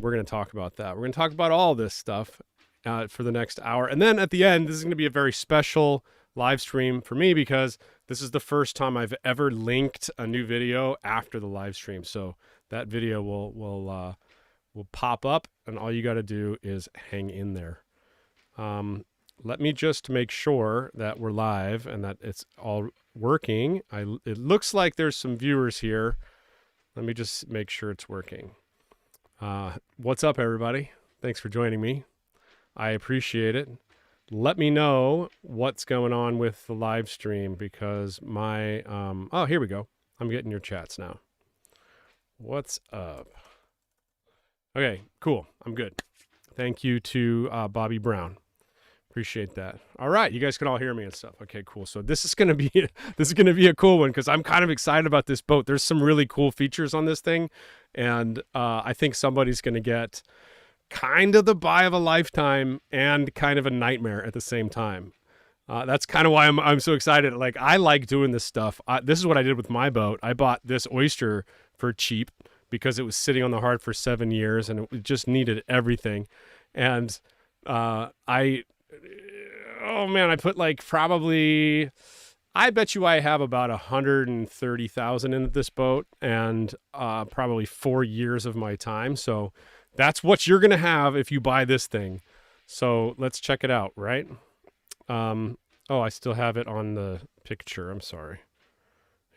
We're going to talk about that. We're going to talk about all this stuff for the next hour. And then at the end, this is going to be a very special live stream for me because this is the first time I've ever linked a new video after the live stream. So that video will pop up, and all you got to do is hang in there. Let me just make sure that we're live and that it's all working. It looks like there's some viewers here. Let me just make sure it's working. What's up, everybody? Thanks for joining me. I appreciate it. Let me know what's going on with the live stream because my, oh, here we go. I'm getting your chats now. What's up? Okay, cool. I'm good. Thank you to Bobby Brown. Appreciate that. All right, you guys can all hear me and stuff. Okay, cool. So this is gonna be a cool one because I'm kind of excited about this boat. There's some really cool features on this thing, and I think somebody's gonna get kind of the buy of a lifetime and kind of a nightmare at the same time. That's kind of why I'm so excited. Like I like doing this stuff. This is what I did with my boat. I bought this Oyster for cheap because it was sitting on the hard for 7 years and it just needed everything, and oh man, I put like probably, I bet you I have about 130,000 into this boat and probably 4 years of my time. So that's what you're going to have if you buy this thing. So let's check it out, right? Oh, I still have it on the picture. I'm sorry.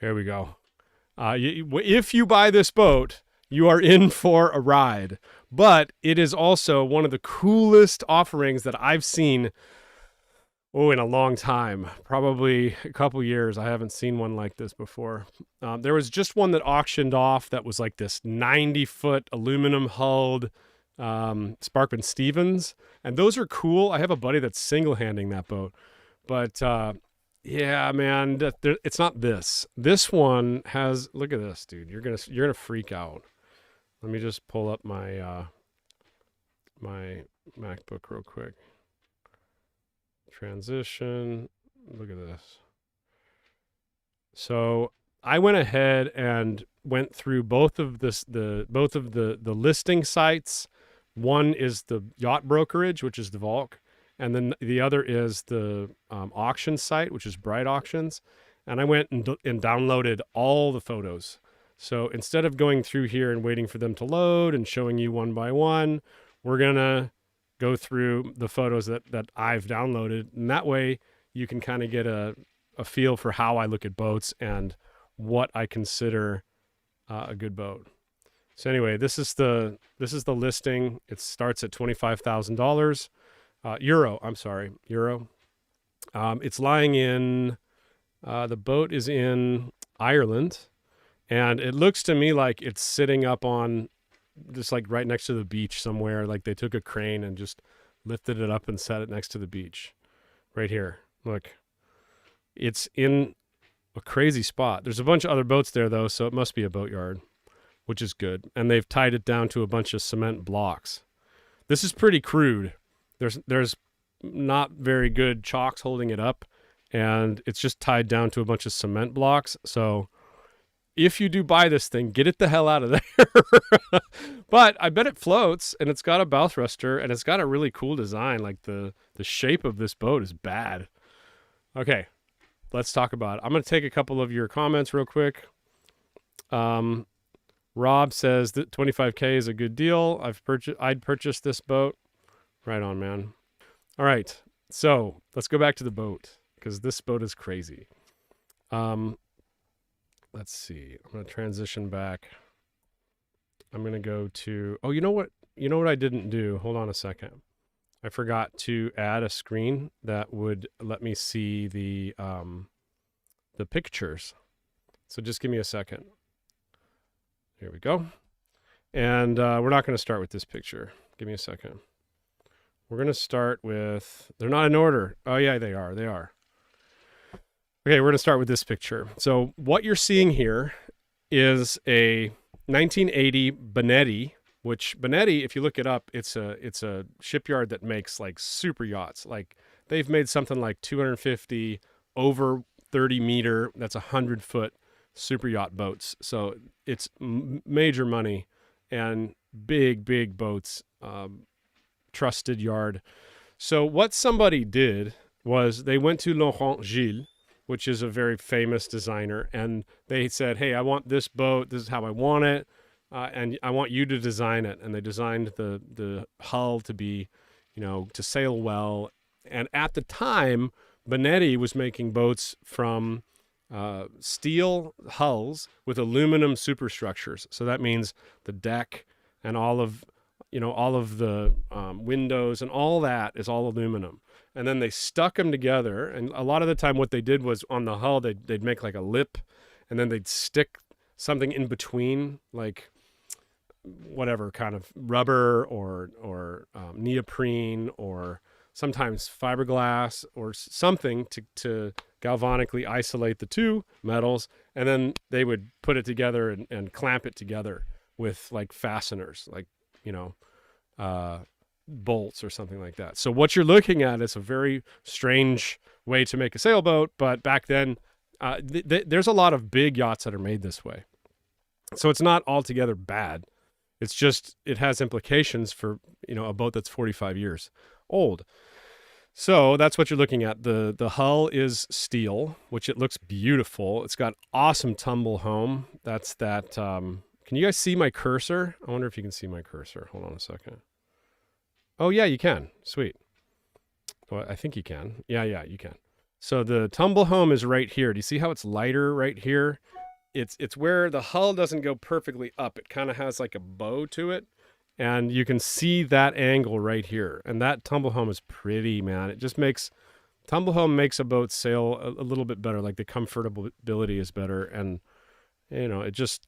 Here we go. If you buy this boat, you are in for a ride. But it is also one of the coolest offerings that I've seen, in a long time. Probably a couple years. I haven't seen one like this before. There was just one that auctioned off that was like this 90-foot aluminum hulled Sparkman Stevens. And those are cool. I have a buddy that's single-handing that boat. But yeah, man, it's not this. This one has, look at this, dude. You're gonna freak out. Let me just pull up my my MacBook real quick. Transition. Look at this. So I went ahead and went through both of the listing sites. One is the yacht brokerage, which is the Volk, and then the other is the auction site, which is Bright Auctions. And I went and downloaded all the photos. So instead of going through here and waiting for them to load and showing you one by one, we're going to go through the photos that I've downloaded. And that way you can kind of get a feel for how I look at boats and what I consider a good boat. So anyway, this is the listing. It starts at $25,000. Euro. I'm sorry. Euro. It's lying in, the boat is in Ireland. And it looks to me like it's sitting up on just like right next to the beach somewhere. Like they took a crane and just lifted it up and set it next to the beach. Right here. Look. It's in a crazy spot. There's a bunch of other boats there though, so it must be a boatyard, which is good. And they've tied it down to a bunch of cement blocks. This is pretty crude. There's not very good chocks holding it up, and it's just tied down to a bunch of cement blocks. So if you do buy this thing, get it the hell out of there. But I bet it floats, and it's got a bow thruster, and it's got a really cool design. Like the shape of this boat is bad. Okay, let's talk about it. I'm going to take a couple of your comments real quick. Rob says that 25K is a good deal. I'd purchase this boat. Right on, man. All right, so let's go back to the boat because this boat is crazy. Let's see. I'm going to transition back. I'm going to go to, oh, you know what I didn't do? Hold on a second. I forgot to add a screen that would let me see the pictures. So just give me a second. Here we go. And we're not going to start with this picture. Give me a second. We're going to start with, they're not in order. Oh yeah, they are. Okay, we're going to start with this picture. So what you're seeing here is a 1980 Benetti, which Benetti, if you look it up, it's a shipyard that makes like super yachts. Like they've made something like 250 over 30 meter, that's 100-foot super yacht boats. So it's major money. and big boats, trusted yard. So what somebody did was they went to Laurent Giles, which is a very famous designer, and they said, hey, I want this boat. This is how I want it. And I want you to design it. And they designed the hull to be, to sail well. And at the time, Benetti was making boats from steel hulls with aluminum superstructures. So that means the deck and all of the windows and all that is all aluminum. And then they stuck them together. And a lot of the time what they did was on the hull, they'd make like a lip, and then they'd stick something in between, like whatever kind of rubber or neoprene, or sometimes fiberglass or something to galvanically isolate the two metals. And then they would put it together and clamp it together with like fasteners, like, bolts or something like that. So what you're looking at is a very strange way to make a sailboat, but back then there's a lot of big yachts that are made this way. So it's not altogether bad. It's just, it has implications for, a boat that's 45 years old. So that's what you're looking at. The hull is steel, which it looks beautiful. It's got awesome tumble home. That's that. Can you guys see my cursor? I wonder if you can see my cursor. Hold on a second. Oh yeah, you can. Sweet. Well, I think you can. Yeah, you can. So the tumble home is right here. Do you see how it's lighter right here? It's where the hull doesn't go perfectly up. It kind of has like a bow to it. And you can see that angle right here. And that tumble home is pretty, man. It just tumble home makes a boat sail a little bit better. Like the comfortability is better. And, it just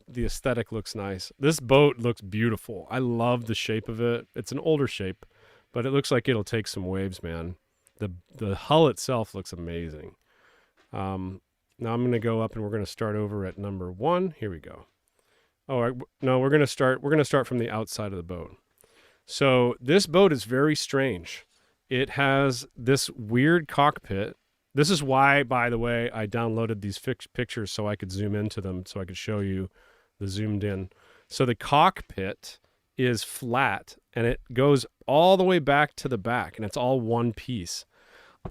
the aesthetic looks nice. This boat looks beautiful. I love the shape of it. It's an older shape, but it looks like it'll take some waves, man. The hull itself looks amazing. Now I'm going to go up and we're going to start over at number 1. Here we go. No, we're going to start from the outside of the boat. So this boat is very strange. It has this weird cockpit. This is why, by the way, I downloaded these pictures so I could zoom into them, so I could show you the zoomed in. So the cockpit is flat and it goes all the way back to the back, and it's all one piece.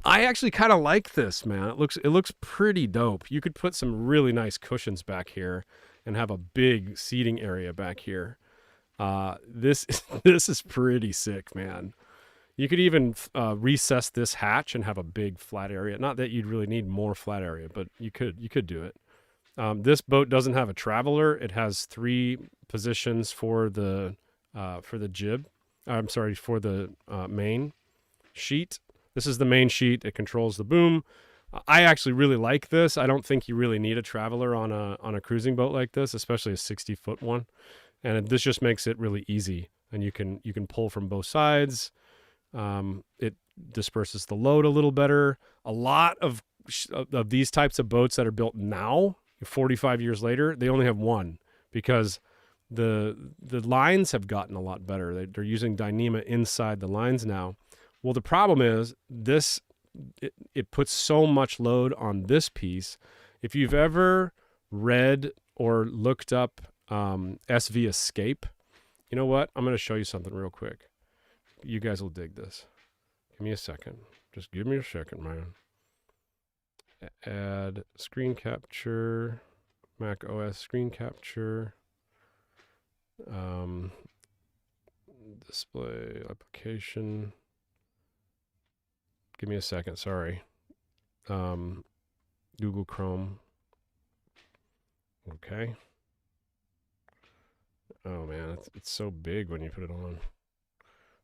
I actually kind of like this, man. It looks pretty dope. You could put some really nice cushions back here and have a big seating area back here. This is pretty sick, man. You could even recess this hatch and have a big flat area. Not that you'd really need more flat area, but you could do it. This boat doesn't have a traveler. It has 3 positions for the jib. I'm sorry, for the main sheet. This is the main sheet. It controls the boom. I actually really like this. I don't think you really need a traveler on a cruising boat like this, especially a 60-foot one. And this just makes it really easy. And you can pull from both sides. It disperses the load a little better. A lot of these types of boats that are built now, 45 years later, they only have one because the lines have gotten a lot better. They're using Dyneema inside the lines now. Well, the problem is it puts so much load on this piece. If you've ever read or looked up SV Escape, you know what? I'm going to show you something real quick. You guys will dig this. Give me a second. Just give me a second, man. Add screen capture, Mac OS screen capture, display application. Give me a second, sorry. Google Chrome. Okay. Oh man, it's so big when you put it on.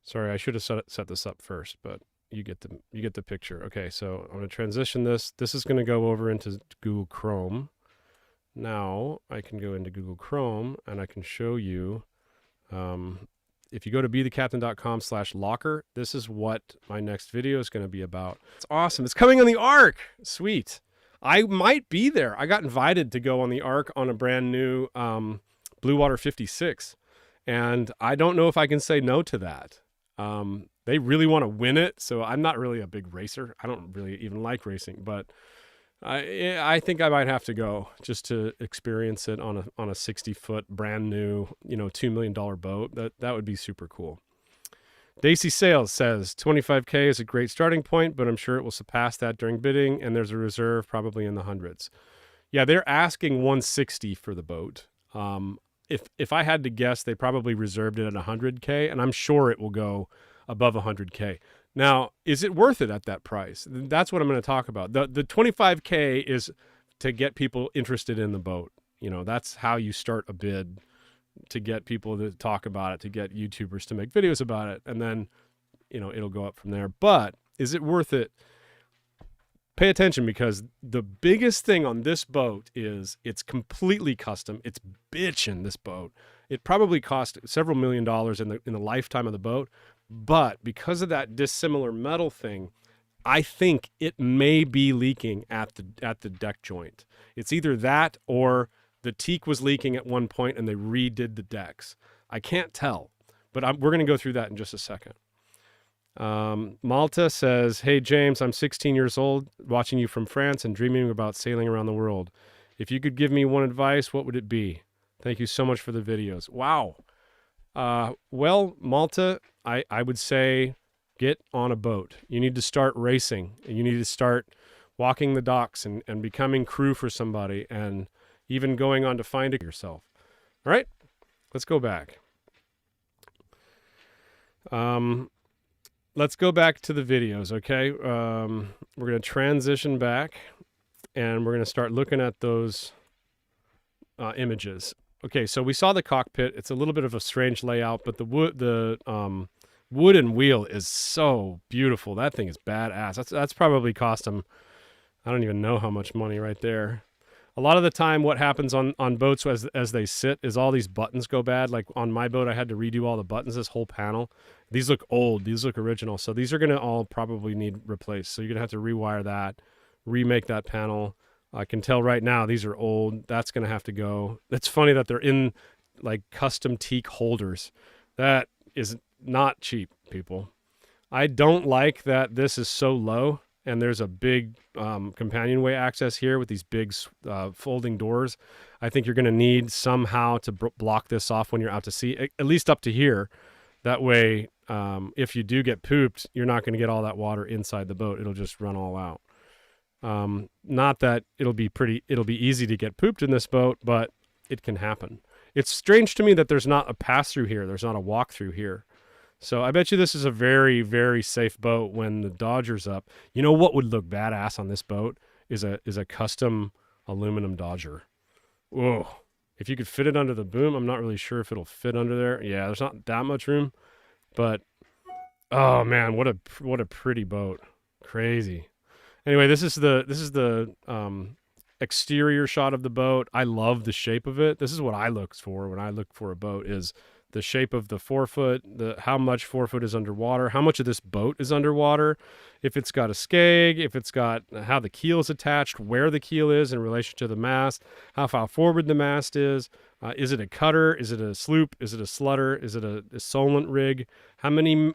Sorry, I should have set this up first, but you get the picture. Okay, so I'm going to transition this. This is going to go over into Google Chrome. Now I can go into Google Chrome and I can show you. If you go to bethecaptain.com/locker, this is what my next video is going to be about. It's awesome. It's coming on the Ark. Sweet. I might be there. I got invited to go on the Ark on a brand new Bluewater 56. And I don't know if I can say no to that. They really want to win it. So I'm not really a big racer. I don't really even like racing. But I think I might have to go just to experience it on a 60-foot brand new, $2 million boat. That would be super cool. Daisy Sales says 25K is a great starting point, but I'm sure it will surpass that during bidding, and there's a reserve probably in the hundreds. Yeah, they're asking 160 for the boat. If I had to guess, they probably reserved it at 100K, and I'm sure it will go above 100K. Now, is it worth it at that price? That's what I'm going to talk about. The 25K is to get people interested in the boat. That's how you start a bid, to get people to talk about it, to get YouTubers to make videos about it, and then, it'll go up from there. But is it worth it? Pay attention, because the biggest thing on this boat is it's completely custom. It's bitchin', this boat. It probably cost several $1 million in the lifetime of the boat. But because of that dissimilar metal thing, I think it may be leaking at the deck joint. It's either that or the teak was leaking at one point and they redid the decks. I can't tell, but we're going to go through that in just a second. Malta says, hey, James, I'm 16 years old, watching you from France and dreaming about sailing around the world. If you could give me one advice, what would it be? Thank you so much for the videos. Wow. Well, Malta, I would say get on a boat. You need to start racing, and you need to start walking the docks and becoming crew for somebody, and even going on to find it yourself. All right, let's go back. Let's go back to the videos, okay? We're going to transition back, and we're going to start looking at those images. Okay, so we saw the cockpit. It's a little bit of a strange layout, but the wooden wheel is so beautiful. That thing is badass. That's probably cost them, I don't even know how much money right there. A lot of the time what happens on boats as they sit is all these buttons go bad. Like on my boat, I had to redo all the buttons, this whole panel. These look old. These look original. So these are going to all probably need replaced. So you're going to have to rewire that, remake that panel. I can tell right now these are old. That's going to have to go. It's funny that they're in like custom teak holders. That is not cheap, people. I don't like that this is so low and there's a big companionway access here with these big folding doors. I think you're going to need somehow to block this off when you're out to sea, at least up to here. That way, if you do get pooped, you're not going to get all that water inside the boat. It'll just run all out. Not that it'll be easy to get pooped in this boat, but it can happen. It's strange to me that there's not a pass through here. There's not a walk through here. So I bet you this is a very, very safe boat when the Dodger's up. You know what would look badass on this boat is a custom aluminum Dodger. Whoa. If you could fit it under the boom, I'm not really sure if it'll fit under there. Yeah, there's not that much room, but oh man, what a pretty boat. Crazy. Anyway, this is the exterior shot of the boat. I love the shape of it. This is what I look for when I look for a boat, is the shape of the forefoot, how much forefoot is underwater, how much of this boat is underwater, if it's got a skeg, if it's got how the keel is attached, where the keel is in relation to the mast, how far forward the mast is it a cutter, is it a sloop, is it a slutter, is it a solent rig, how many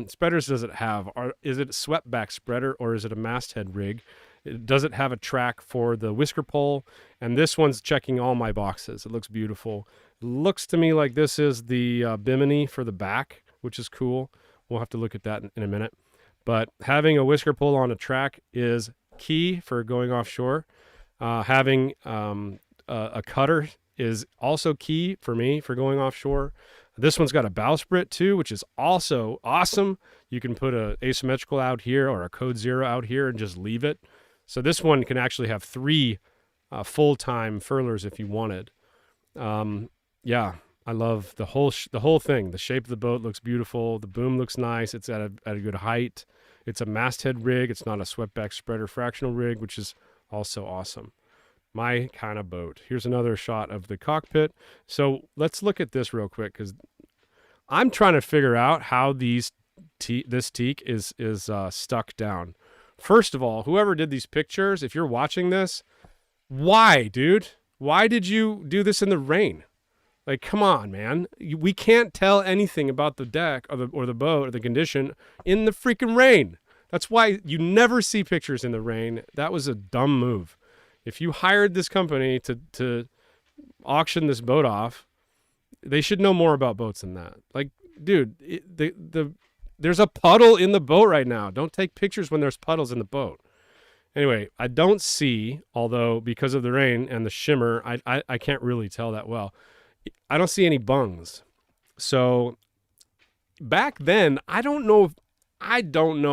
spreaders does it have, is it a swept-back spreader or is it a masthead rig? Does it have a track for the whisker pole? And this one's checking all my boxes. It looks beautiful. It looks to me like this is the bimini for the back, which is cool. We'll have to look at that in a minute. But having a whisker pole on a track is key for going offshore. Having a cutter is also key for me for going offshore. This one's got a bowsprit too, which is also awesome. You can put a asymmetrical out here or a code 0 out here and just leave it. So this one can actually have 3 full-time furlers if you wanted. Yeah, I love the whole thing. The shape of the boat looks beautiful. The boom looks nice. It's at a good height. It's a masthead rig. It's not a swept-back spreader fractional rig, which is also awesome. My kind of boat. Here's another shot of the cockpit. So let's look at this real quick, because I'm trying to figure out how this teak is stuck down. First of all, whoever did these pictures, if you're watching this, why, dude? Why did you do this in the rain? Like, come on, man. We can't tell anything about the deck or the boat or the condition in the freaking rain. That's why you never see pictures in the rain. That was a dumb move. If you hired this company to auction this boat off, they should know more about boats than that. Like, dude, there's a puddle in the boat right now. Don't take pictures when there's puddles in the boat. Anyway, I don't see, although because of the rain and the shimmer, I can't really tell that well. I don't see any bungs. So back then, I don't know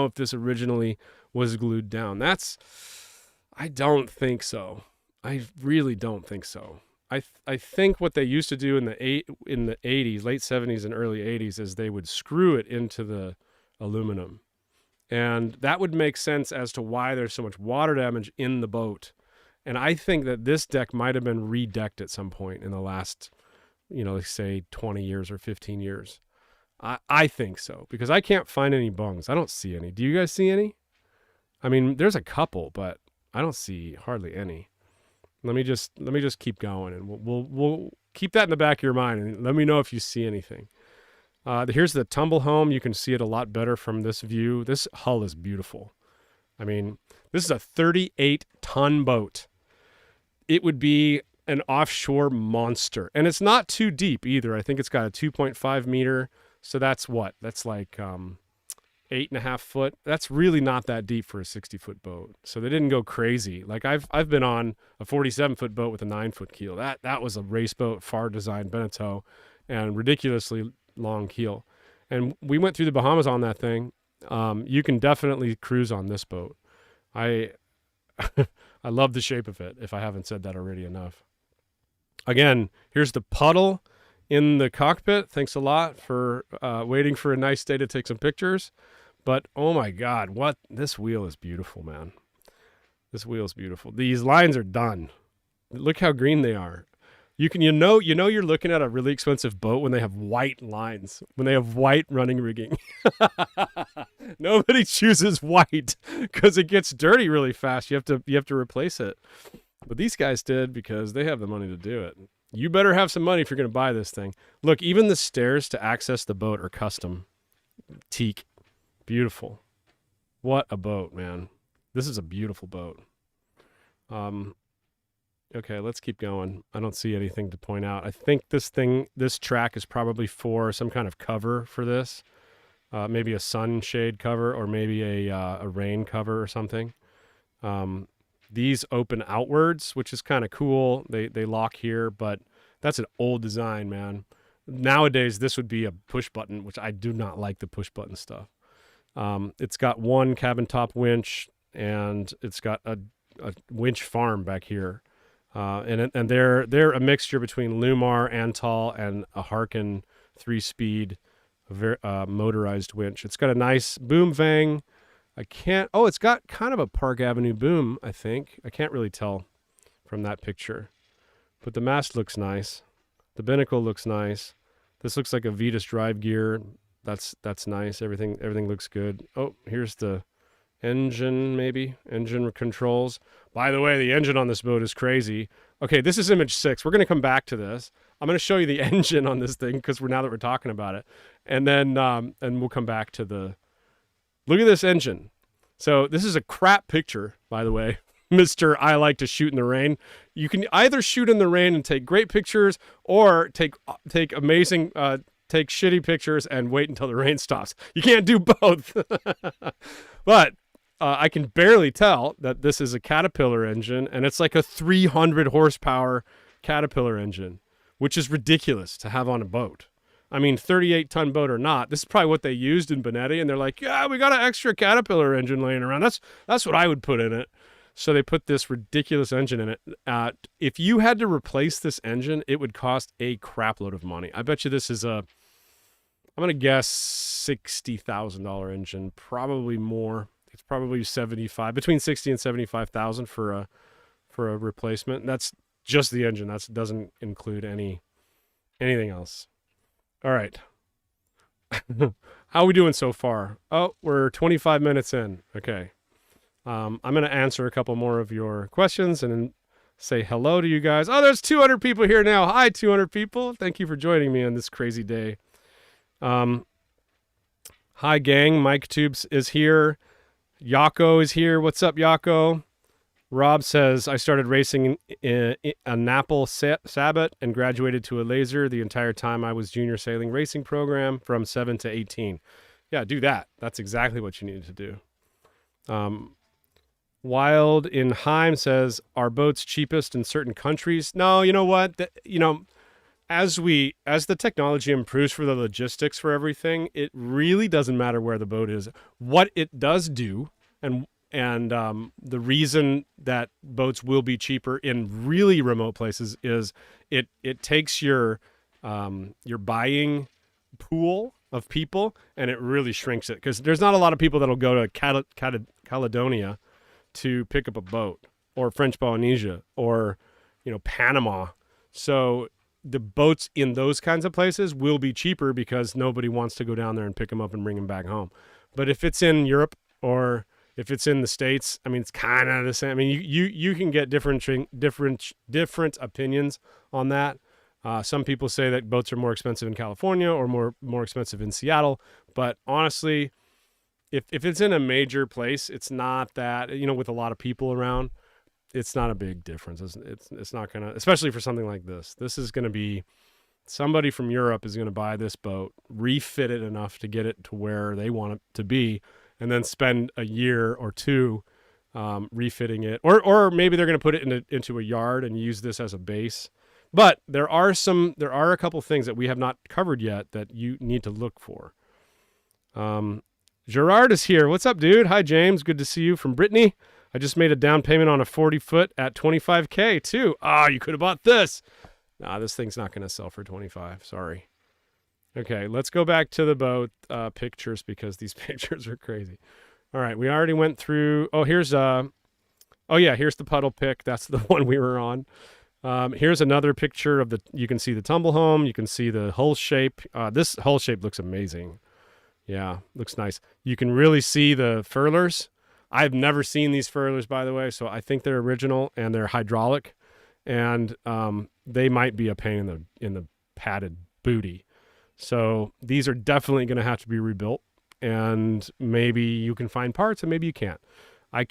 if this originally was glued down. I don't think so. I really don't think so. I think what they used to do in the 80s, late 70s and early 80s, is they would screw it into the aluminum. And that would make sense as to why there's so much water damage in the boat. And I think that this deck might have been redecked at some point in the last, let's say 20 years or 15 years. I think so, because I can't find any bungs. I don't see any. Do you guys see any? I mean, there's a couple, but I don't see hardly any. Let me just keep going, and we'll keep that in the back of your mind, and let me know if you see anything. Here's the tumble home. You can see it a lot better from this view. This hull is beautiful. I mean, this is a 38-ton boat. It would be an offshore monster, and it's not too deep either. I think it's got a 2.5 meter. So that's what? That's like 8.5 foot. That's really not that deep for a 60-foot boat. So they didn't go crazy. Like I've been on a 47-foot boat with a 9-foot keel. That was a race boat, far designed Benetti, and ridiculously long keel. And we went through the Bahamas on that thing. You can definitely cruise on this boat. I I love the shape of it, if I haven't said that already enough. Again, here's the puddle in the cockpit. Thanks a lot for waiting for a nice day to take some pictures. But oh my God, this wheel is beautiful, man. This wheel is beautiful. These lines are done. Look how green they are. You know you're looking at a really expensive boat when they have white lines, when they have white running rigging. Nobody chooses white because it gets dirty really fast. You have to replace it. But these guys did because they have the money to do it. You better have some money if you're going to buy this thing. Look, even the stairs to access the boat are custom. Teak. Beautiful. What a boat, man. This is a beautiful boat. Okay, let's keep going. I don't see anything to point out. I think this track is probably for some kind of cover for this. Maybe a sunshade cover or maybe a rain cover or something. These open outwards, which is kind of cool. They lock here, but that's an old design, man. Nowadays, this would be a push button, which I do not like the push button stuff. It's got one cabin top winch, and it's got a winch farm back here. And they're a mixture between Lumar, Antal, and a Harken 3-speed motorized winch. It's got a nice boom vang. It's got kind of a Park Avenue boom, I think. I can't really tell from that picture. But the mast looks nice. The binnacle looks nice. This looks like a Vetus drive gear. That's nice. Everything looks good. Oh, here's the engine, maybe. Engine controls. By the way, the engine on this boat is crazy. Okay, this is image 6. We're going to come back to this. I'm going to show you the engine on this thing because now that we're talking about it. And then and we'll come back to the... Look at this engine. So this is a crap picture, by the way. Mr. I like to shoot in the rain. You can either shoot in the rain and take great pictures or take amazing... take shitty pictures and wait until the rain stops. You can't do both. But I can barely tell that this is a Caterpillar engine, and it's like a 300 horsepower Caterpillar engine, which is ridiculous to have on a boat. I mean, 38-ton boat or not, this is probably what they used in Benetti, and they're like, yeah, we got an extra Caterpillar engine laying around. That's what I would put in it. So they put this ridiculous engine in it. If you had to replace this engine, it would cost a crap load of money. I bet you this is I'm going to guess $60,000 engine, probably more. It's probably between 60 and 75,000 for a replacement. That's just the engine. That doesn't include anything else. All right. How are we doing so far? Oh, we're 25 minutes in. Okay. I'm going to answer a couple more of your questions and then say hello to you guys. Oh, there's 200 people here now. Hi, 200 people. Thank you for joining me on this crazy day. Hi, gang. Mike Tubes is here. Yako is here. What's up, Yako? Rob says, I started racing in a Napple Sabot and graduated to a laser the entire time I was junior sailing racing program from 7 to 18. Yeah, do that. That's exactly what you need to do. Wild in Heim says, are boats cheapest in certain countries? No, you know what? As the technology improves for the logistics for everything, it really doesn't matter where the boat is. What it does do, and the reason that boats will be cheaper in really remote places is it takes your buying pool of people and it really shrinks it, because there's not a lot of people that'll go to Caledonia to pick up a boat, or French Polynesia, or Panama. So the boats in those kinds of places will be cheaper because nobody wants to go down there and pick them up and bring them back home. But if it's in Europe or if it's in the States, I mean, it's kind of the same. I mean, you can get different opinions on that. Some people say that boats are more expensive in California or more expensive in Seattle. But honestly, if it's in a major place, it's not that, with a lot of people around, it's not a big difference. It's not going to, especially for something like this. This is going to be, somebody from Europe is going to buy this boat, refit it enough to get it to where they want it to be, and then spend a year or two refitting it. Or maybe they're going to put it into a yard and use this as a base. But there are a couple things that we have not covered yet that you need to look for. Gerard is here. What's up, dude? Hi, James. Good to see you from Brittany. I just made a down payment on a 40-foot at $25K too. You could have bought this. Nah, this thing's not going to sell for 25. Sorry. Okay, let's go back to the boat pictures, because these pictures are crazy. All right, we already went through. Here's the puddle pic. That's the one we were on. Here's another picture of you can see the tumble home. You can see the hull shape. This hull shape looks amazing. Yeah, looks nice. You can really see the furlers. I've never seen these furlers, by the way, so I think they're original and they're hydraulic, and they might be a pain in the padded booty. So these are definitely going to have to be rebuilt, and maybe you can find parts and maybe you can't. I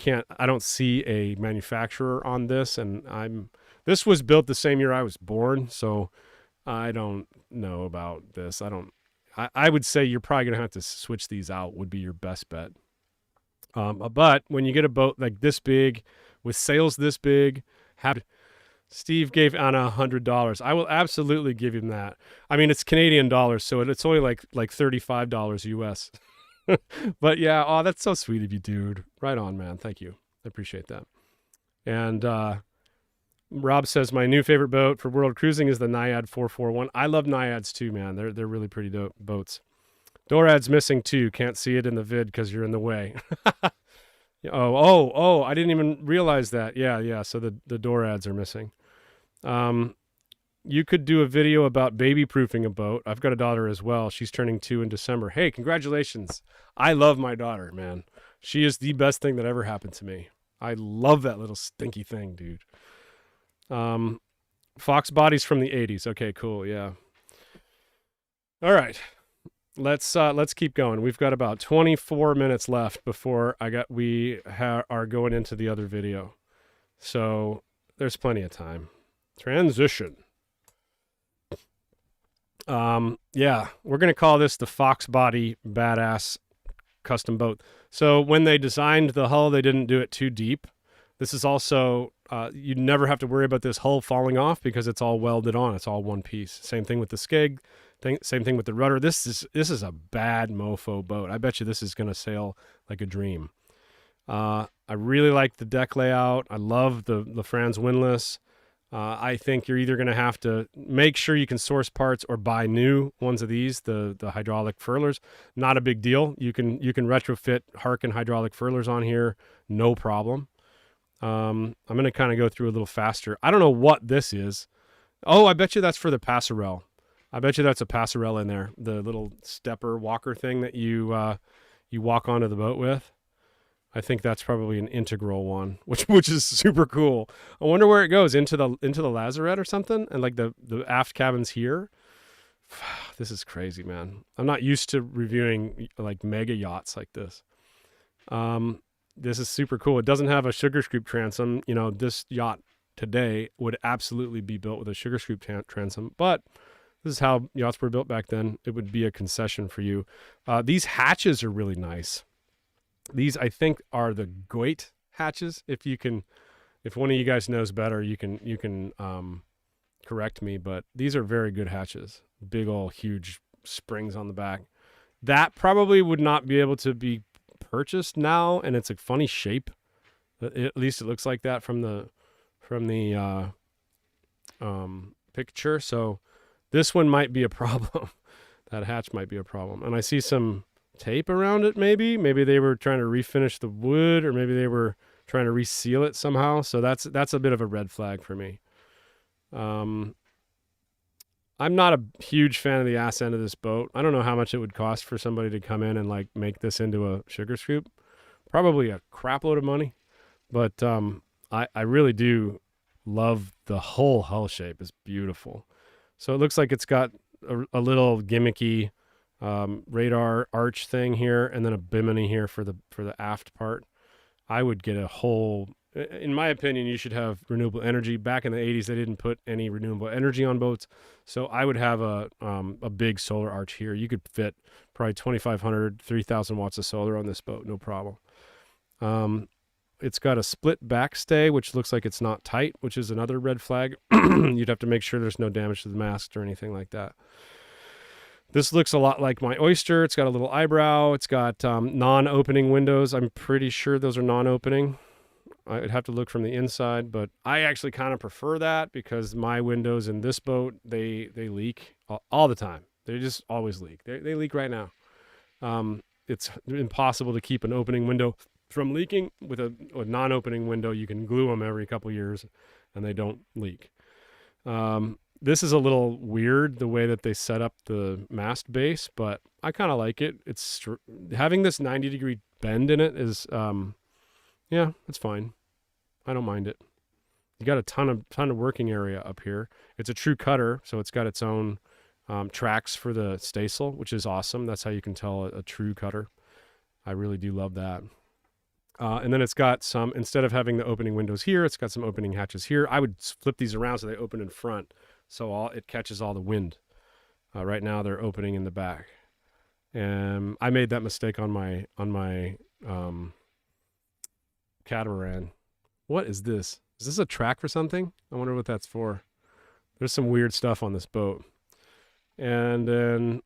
don't see a manufacturer on this, and this was built the same year I was born, so I don't know about this. I would say you're probably going to have to switch these out, would be your best bet. But when you get a boat like this big, with sails this big, Steve gave Anna $100. I will absolutely give him that. I mean, it's Canadian dollars, so it's only like $35 US. But yeah, that's so sweet of you, dude. Right on, man. Thank you. I appreciate that. And Rob says, my new favorite boat for world cruising is the Naiad 441. I love Naiads too, man. They're really pretty dope boats. Dorad's missing too. Can't see it in the vid because you're in the way. Oh, I didn't even realize that. Yeah. So the Dorads are missing. You could do a video about baby proofing a boat. I've got a daughter as well. She's turning 2 in December. Hey, congratulations. I love my daughter, man. She is the best thing that ever happened to me. I love that little stinky thing, dude. Fox bodies from the 80s. Okay, cool. Yeah. All right. Let's keep going. We've got about 24 minutes left before we are going into the other video. So there's plenty of time. Transition. Yeah, we're going to call this the Fox Body Badass Custom Boat. So when they designed the hull, they didn't do it too deep. This is also, you never have to worry about this hull falling off because it's all welded on. It's all one piece. Same thing with the skeg. Same thing with the rudder. This is a bad mofo boat. I bet you this is going to sail like a dream. I really like the deck layout. I love the Franz windlass. I think you're either going to have to make sure you can source parts or buy new ones of these, the hydraulic furlers. Not a big deal. You can retrofit Harken hydraulic furlers on here, no problem. I'm going to kind of go through a little faster. I don't know what this is. Oh, I bet you that's for the passerelle. I bet you that's a passerelle in there, the little stepper walker thing that you walk onto the boat with. I think that's probably an integral one, which is super cool. I wonder where it goes, into the lazarette or something, and like the aft cabin's here. This is crazy, man. I'm not used to reviewing like mega yachts like this. this is super cool. It doesn't have a sugar scoop transom. You know, this yacht today would absolutely be built with a sugar scoop transom, but this is how yachts were built back then. It would be a concession for you. These hatches are really nice. These, I think, are the Goit hatches. If one of you guys knows better, you can correct me, but these are very good hatches. Big old huge springs on the back. That probably would not be able to be purchased now, and it's a funny shape. At least it looks like that from the picture. So this one might be a problem. That hatch might be a problem. And I see some tape around it, maybe. Maybe they were trying to refinish the wood, or maybe they were trying to reseal it somehow. So that's a bit of a red flag for me. I'm not a huge fan of the ass end of this boat. I don't know how much it would cost for somebody to come in and like make this into a sugar scoop. Probably a crap load of money. But I really do love the whole hull shape. It's beautiful. So it looks like it's got a little gimmicky radar arch thing here, and then a bimini here for the aft part. I would get a whole, in my opinion, you should have renewable energy. Back in the 80s, they didn't put any renewable energy on boats. So I would have a big solar arch here. You could fit probably 2,500, 3,000 watts of solar on this boat, no problem. It's got a split backstay, which looks like it's not tight, which is another red flag. You'd have to make sure there's no damage to the mast or anything like that. This looks a lot like my Oyster. It's got a little eyebrow. It's got non-opening windows. I'm pretty sure those are non-opening. I'd have to look from the inside, but I actually kind of prefer that because my windows in this boat, they leak all the time. They just always leak. They leak right now. It's impossible to keep an opening window from leaking. With a non-opening window, you can glue them every couple years and they don't leak. This is a little weird, the way that they set up the mast base, but I kind of like it. It's having this 90-degree bend in it is, yeah, it's fine. I don't mind it. You got a ton of working area up here. It's a true cutter, so it's got its own tracks for the staysail, which is awesome. That's how you can tell a true cutter. I really do love that. And then it's got some, instead of having the opening windows here, it's got some opening hatches here. I would flip these around so they open in front, so it catches all the wind. Right now they're opening in the back. And I made that mistake on my catamaran. What is this? Is this a track for something? I wonder what that's for. There's some weird stuff on this boat. And then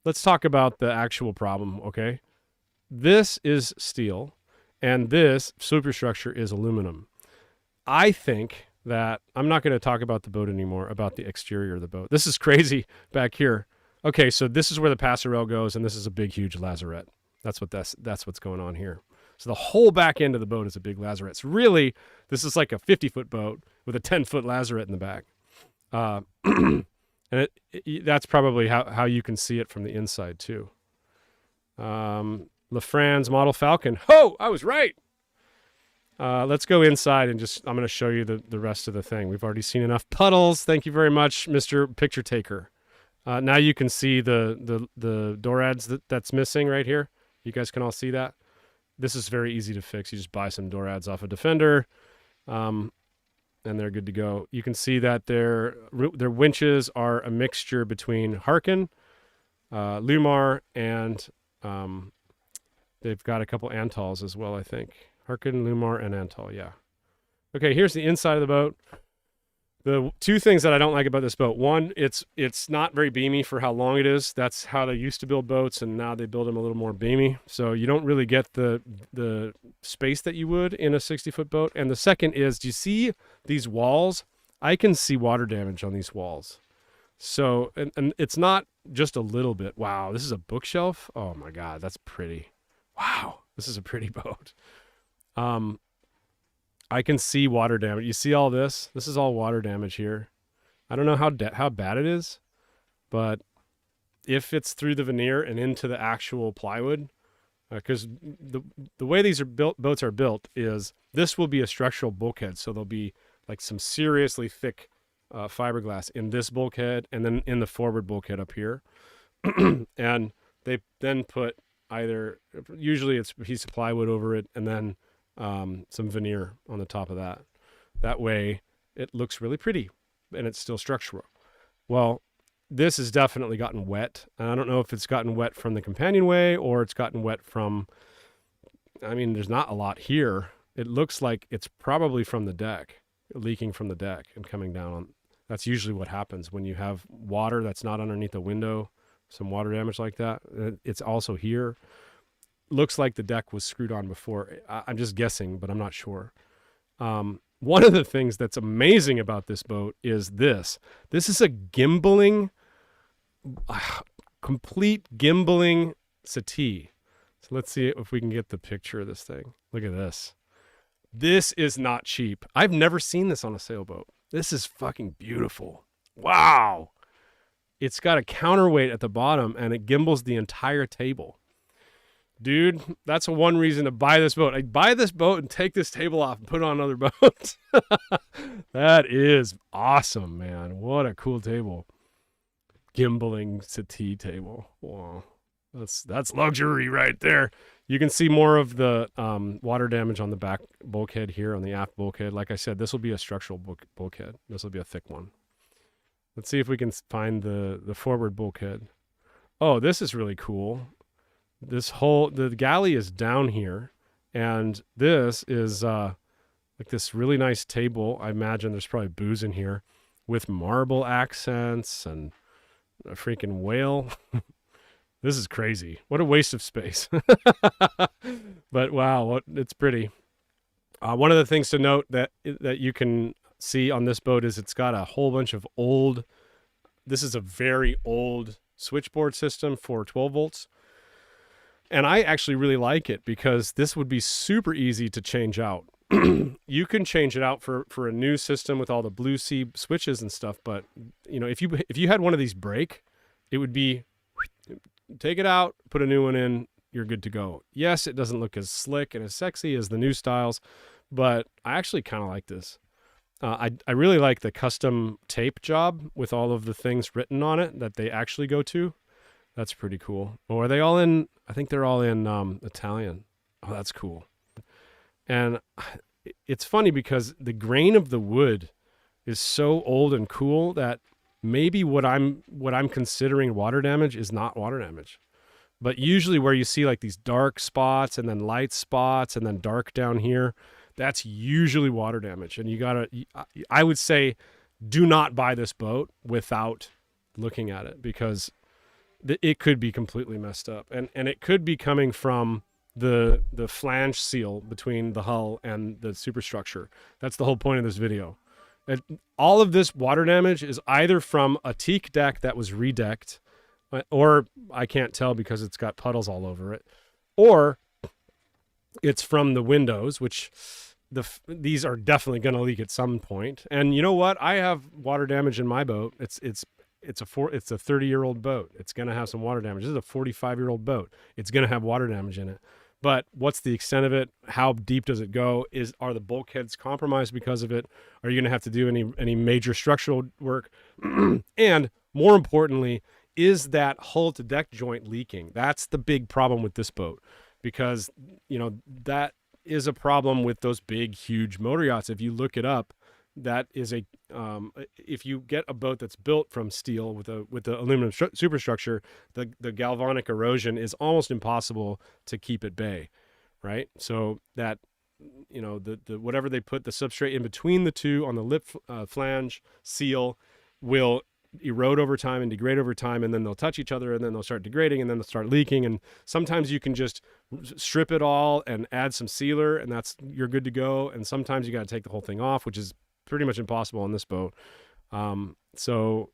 let's talk about the actual problem, okay? This is steel, and this superstructure is aluminum. I think that I'm not going to talk about the boat anymore, about the exterior of the boat. This is crazy back here. Okay, so this is where the passerelle goes, and this is a big, huge lazarette. That's what's going on here. So the whole back end of the boat is a big lazarette. So really, this is like a 50-foot boat with a 10-foot lazarette in the back. And that's probably how you can see it from the inside, too. LaFran's Model Falcon. Oh, I was right. Let's go inside and I'm going to show you the rest of the thing. We've already seen enough puddles. Thank you very much, Mr. Picture Taker. Now you can see the dorads that's missing right here. You guys can all see that. This is very easy to fix. You just buy some dorads off a Defender, and they're good to go. You can see that their winches are a mixture between Harken, Lumar, and they've got a couple Antols as well, I think. Harken, Lumar, and Antol, yeah. Okay, here's the inside of the boat. The two things that I don't like about this boat. One, it's not very beamy for how long it is. That's how they used to build boats, and now they build them a little more beamy. So you don't really get the space that you would in a 60-foot boat. And the second is, do you see these walls? I can see water damage on these walls. So, and it's not just a little bit. Wow, this is a bookshelf? Oh my God, that's pretty. Wow, this is a pretty boat. I can see water damage. You see all this? This is all water damage here. I don't know how bad it is, but if it's through the veneer and into the actual plywood, because the way these boats are built is this will be a structural bulkhead, so there'll be like some seriously thick fiberglass in this bulkhead and then in the forward bulkhead up here, and they then put either, usually it's a piece of plywood over it and then some veneer on the top of that. That way it looks really pretty and it's still structural. Well, this has definitely gotten wet. And I don't know if it's gotten wet from the companionway or it's gotten wet from, I mean, there's not a lot here. It looks like it's probably from the deck, leaking from the deck and coming down on. That's usually what happens when you have water that's not underneath a window, some water damage like that. It's also here. Looks like the deck was screwed on before. I'm just guessing, but I'm not sure. One of the things that's amazing about this boat is this. This is a gimbaling, complete gimbaling settee. So let's see if we can get the picture of this thing. Look at this. This is not cheap. I've never seen this on a sailboat. This is fucking beautiful. Wow. It's got a counterweight at the bottom and it gimbals the entire table. Dude, that's one reason to buy this boat. I'd buy this boat and take this table off and put it on another boat. That is awesome, man. What a cool table. Gimbaling settee table. Wow. That's luxury right there. You can see more of the water damage on the back bulkhead here, on the aft bulkhead. Like I said, this will be a structural bulkhead. This will be a thick one. Let's see if we can find the forward bulkhead. Oh, this is really cool. The galley is down here, and this is like this really nice table. I imagine there's probably booze in here with marble accents and a freaking whale. This is crazy. What a waste of space. But wow, it's pretty. One of the things to note that you can see on this boat is it's got a whole bunch of old, this is a very old switchboard system for 12 volts. And I actually really like it because this would be super easy to change out. You can change it out for a new system with all the Blue Sea switches and stuff. But you know, if you had one of these break, it would be take it out, put a new one in, you're good to go. Yes, it doesn't look as slick and as sexy as the new styles, but I actually kind of like this. I really like the custom tape job with all of the things written on it that they actually go to. That's pretty cool. Or are they all in, I think they're all in Italian. Oh, that's cool. And it's funny because the grain of the wood is so old and cool that maybe what I'm considering water damage is not water damage. But usually where you see like these dark spots and then light spots and then dark down here, that's usually water damage. And I would say do not buy this boat without looking at it because it could be completely messed up. And it could be coming from the flange seal between the hull and the superstructure. That's the whole point of this video. And all of this water damage is either from a teak deck that was redecked, or I can't tell because it's got puddles all over it, or it's from the windows, which these are definitely going to leak at some point. And you know what? I have water damage in my boat. It's a 30-year-old boat. It's going to have some water damage. This is a 45-year-old boat. It's going to have water damage in it. But what's the extent of it? How deep does it go? Are the bulkheads compromised because of it? Are you going to have to do any major structural work? And more importantly, is that hull to deck joint leaking? That's the big problem with this boat, because you know that is a problem with those big, huge motor yachts. If you look it up, that is if you get a boat that's built from steel with the aluminum superstructure, the galvanic erosion is almost impossible to keep at bay, right? So that, you know, the whatever they put the substrate in between the two on the lip flange seal will erode over time and degrade over time, and then they'll touch each other and then they'll start degrading and then they'll start leaking. And sometimes you can just strip it all and add some sealer and you're good to go. And sometimes you got to take the whole thing off, which is pretty much impossible on this boat. So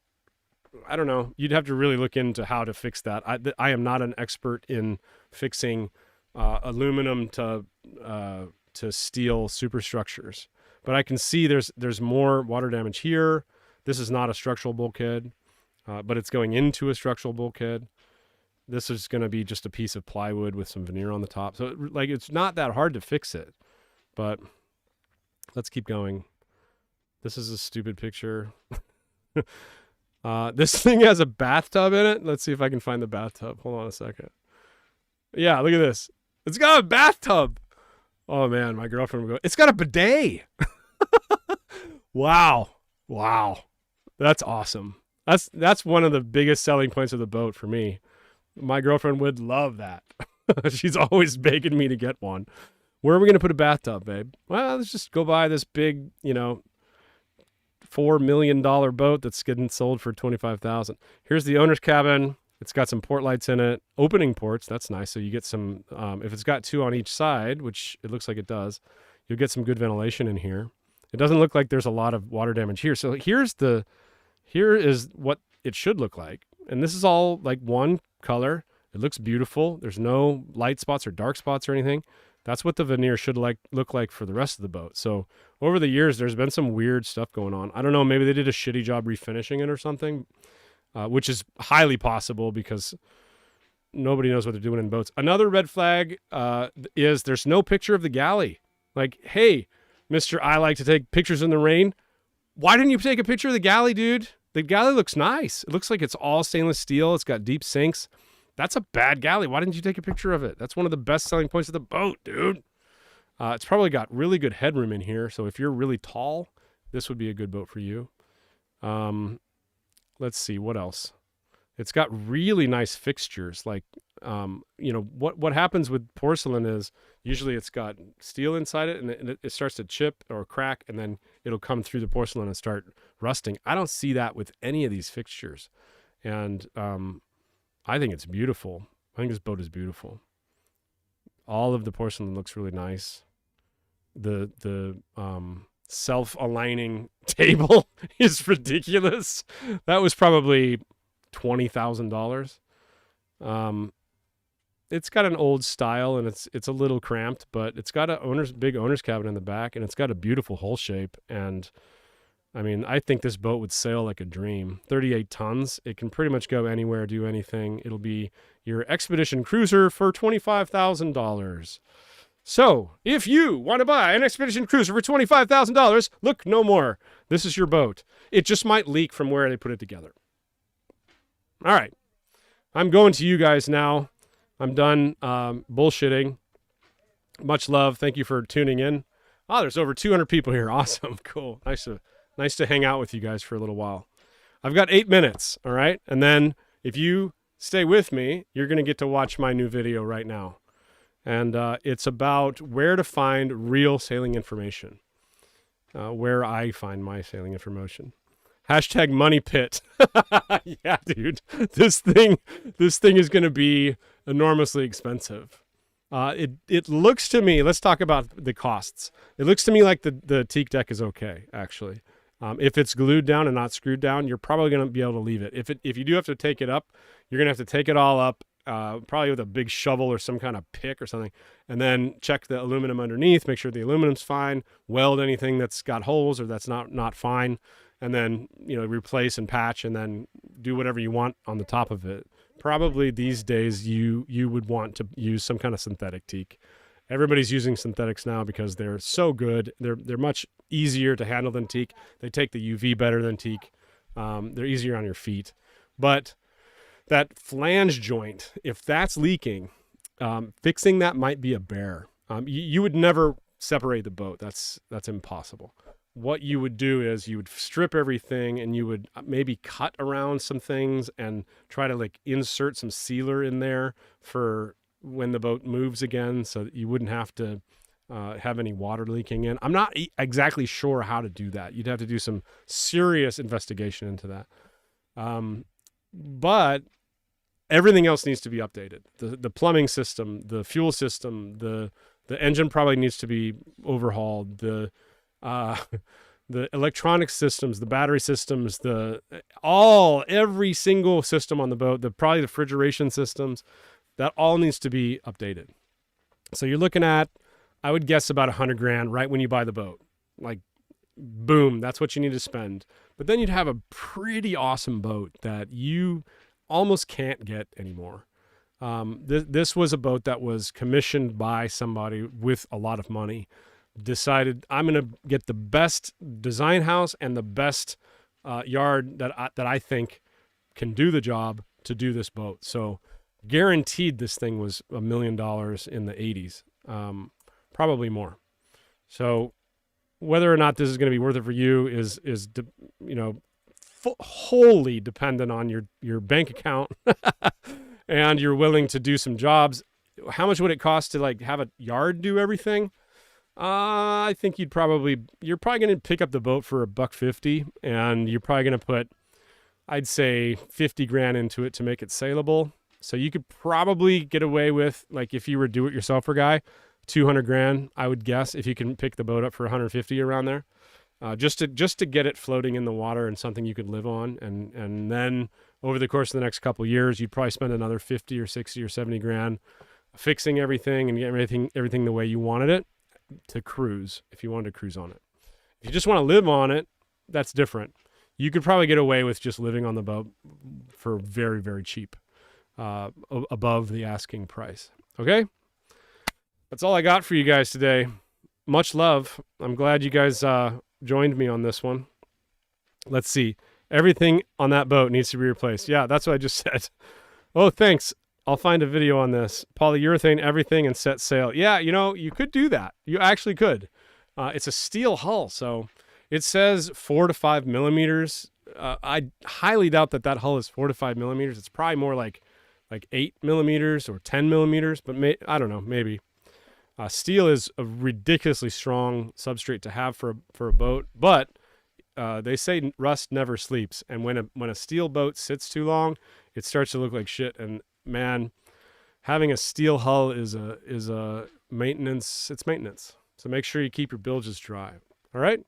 I don't know. You'd have to really look into how to fix that. I am not an expert in fixing aluminum to steel superstructures, but I can see there's more water damage here. This is not a structural bulkhead, but it's going into a structural bulkhead. This is going to be just a piece of plywood with some veneer on the top. So like, it's not that hard to fix it, but let's keep going. This is a stupid picture. This thing has a bathtub in it. Let's see if I can find the bathtub. Hold on a second. Yeah, look at this. It's got a bathtub. Oh man, my girlfriend would go, it's got a bidet. Wow. Wow. That's awesome. That's one of the biggest selling points of the boat for me. My girlfriend would love that. She's always begging me to get one. Where are we going to put a bathtub, babe? Well, let's just go buy this big, $4 million boat that's getting sold for $25,000. Here's the owner's cabin. It's got some port lights in it, opening ports. That's nice. So you get some, if it's got two on each side, which it looks like it does, you'll get some good ventilation in here. It doesn't look like there's a lot of water damage here. So here is what it should look like. And this is all like one color. It looks beautiful. There's no light spots or dark spots or anything. That's what the veneer should look like for the rest of the boat. So over the years, there's been some weird stuff going on. I don't know, maybe they did a shitty job refinishing it or something, which is highly possible because nobody knows what they're doing in boats. Another red flag is there's no picture of the galley. Like, hey, Mr. I like to take pictures in the rain. Why didn't you take a picture of the galley, dude? The galley looks nice. It looks like it's all stainless steel. It's got deep sinks. That's a bad galley. Why didn't you take a picture of it? That's one of the best selling points of the boat, dude. It's probably got really good headroom in here. So if you're really tall, this would be a good boat for you. Let's see, what else? It's got really nice fixtures. Like, what happens with porcelain is usually it's got steel inside it and it starts to chip or crack and then it'll come through the porcelain and start rusting. I don't see that with any of these fixtures. And I think it's beautiful. I think this boat is beautiful. All of the porcelain looks really nice. The self-aligning table is ridiculous. That was probably $20,000. It's got an old style and it's a little cramped, but it's got a big owner's cabin in the back and it's got a beautiful hull shape. And I mean, I think this boat would sail like a dream. 38 tons. It can pretty much go anywhere, do anything. It'll be your expedition cruiser for $25,000. So if you want to buy an expedition cruiser for $25,000, look no more. This is your boat. It just might leak from where they put it together. All right. I'm going to you guys now. I'm done bullshitting. Much love. Thank you for tuning in. Oh, there's over 200 people here. Awesome. Cool. Nice to hang out with you guys for a little while. I've got 8 minutes, all right? And then if you stay with me, you're going to get to watch my new video right now. And it's about where to find real sailing information, where I find my sailing information. Hashtag money pit. Yeah, dude, this thing is going to be enormously expensive. It looks to me, let's talk about the costs. It looks to me like the teak deck is okay, actually. If it's glued down and not screwed down, you're probably going to be able to leave it. If you do have to take it up, you're going to have to take it all up, probably with a big shovel or some kind of pick or something, and then check the aluminum underneath, make sure the aluminum's fine, weld anything that's got holes or that's not fine, and then replace and patch, and then do whatever you want on the top of it. Probably these days you would want to use some kind of synthetic teak. Everybody's using synthetics now because they're so good. They're much easier to handle than teak. They take the UV better than teak. They're easier on your feet. But that flange joint, if that's leaking, fixing that might be a bear. You would never separate the boat. That's impossible. What you would do is you would strip everything and you would maybe cut around some things and try to insert some sealer in there for when the boat moves again so that you wouldn't have to have any water leaking in. I'm not exactly sure how to do that. You'd have to do some serious investigation into that. But everything else needs to be updated. The plumbing system, the fuel system, the engine probably needs to be overhauled. The electronic systems, the battery systems, every single system on the boat, probably the refrigeration systems, that all needs to be updated. So you're looking at, I would guess, about $100,000 right when you buy the boat. Like, boom, that's what you need to spend. But then you'd have a pretty awesome boat that you almost can't get anymore. This was a boat that was commissioned by somebody with a lot of money. Decided, I'm going to get the best design house and the best yard that I think can do the job to do this boat. So guaranteed this thing was $1 million in the 80s, probably more. So whether or not this is going to be worth it for you is wholly dependent on your bank account and you're willing to do some jobs. How much would it cost to like have a yard do everything? I think you're probably going to pick up the boat for $150, and you're probably going to put, I'd say, 50 grand into it to make it saleable. So you could probably get away with, like, if you were a do-it-yourselfer guy, 200 grand, I would guess, if you can pick the boat up for 150 around there, just to get it floating in the water and something you could live on. And then over the course of the next couple of years, you'd probably spend another 50 or 60 or 70 grand fixing everything and getting everything the way you wanted it to cruise, if you wanted to cruise on it. If you just want to live on it, that's different. You could probably get away with just living on the boat for very, very cheap, above the asking price. Okay? That's all I got for you guys today. Much love. I'm glad you guys joined me on this one. Let's see. Everything on that boat needs to be replaced. Yeah, that's what I just said. Oh, thanks. I'll find a video on this. Polyurethane everything and set sail. Yeah, you could do that. You actually could. It's a steel hull, so it says 4 to 5 millimeters. I highly doubt that hull is 4 to 5 millimeters. It's probably more like 8 millimeters or 10 millimeters, but I don't know, maybe. Steel is a ridiculously strong substrate to have for a boat, but they say rust never sleeps, and when a steel boat sits too long, it starts to look like shit. And man, having a steel hull is a maintenance. It's maintenance. So make sure you keep your bilges dry. All right.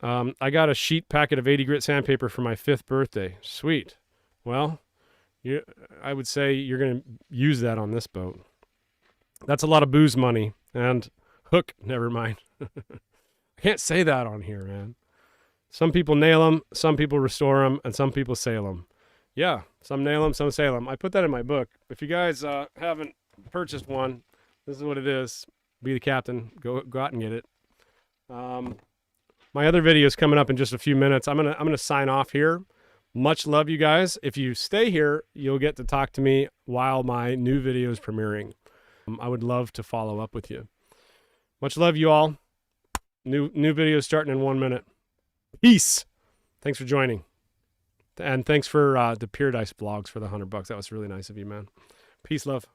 I got a sheet packet of 80 grit sandpaper for my 5th birthday. Sweet. Well, I would say you're going to use that on this boat. That's a lot of booze money. And hook, never mind. I can't say that on here, man. Some people nail them, some people restore them, and some people sail them. Yeah, some nail them, some sail them. I put that in my book. If you guys haven't purchased one, this is what it is. Be the captain. Go out and get it. My other video is coming up in just a few minutes. I'm gonna sign off here. Much love, you guys. If you stay here, you'll get to talk to me while my new video is premiering. I would love to follow up with you. Much love, you all. New video starting in 1 minute. Peace. Thanks for joining. And thanks for the Paradise Vlogs for the $100. That was really nice of you, man. Peace, love.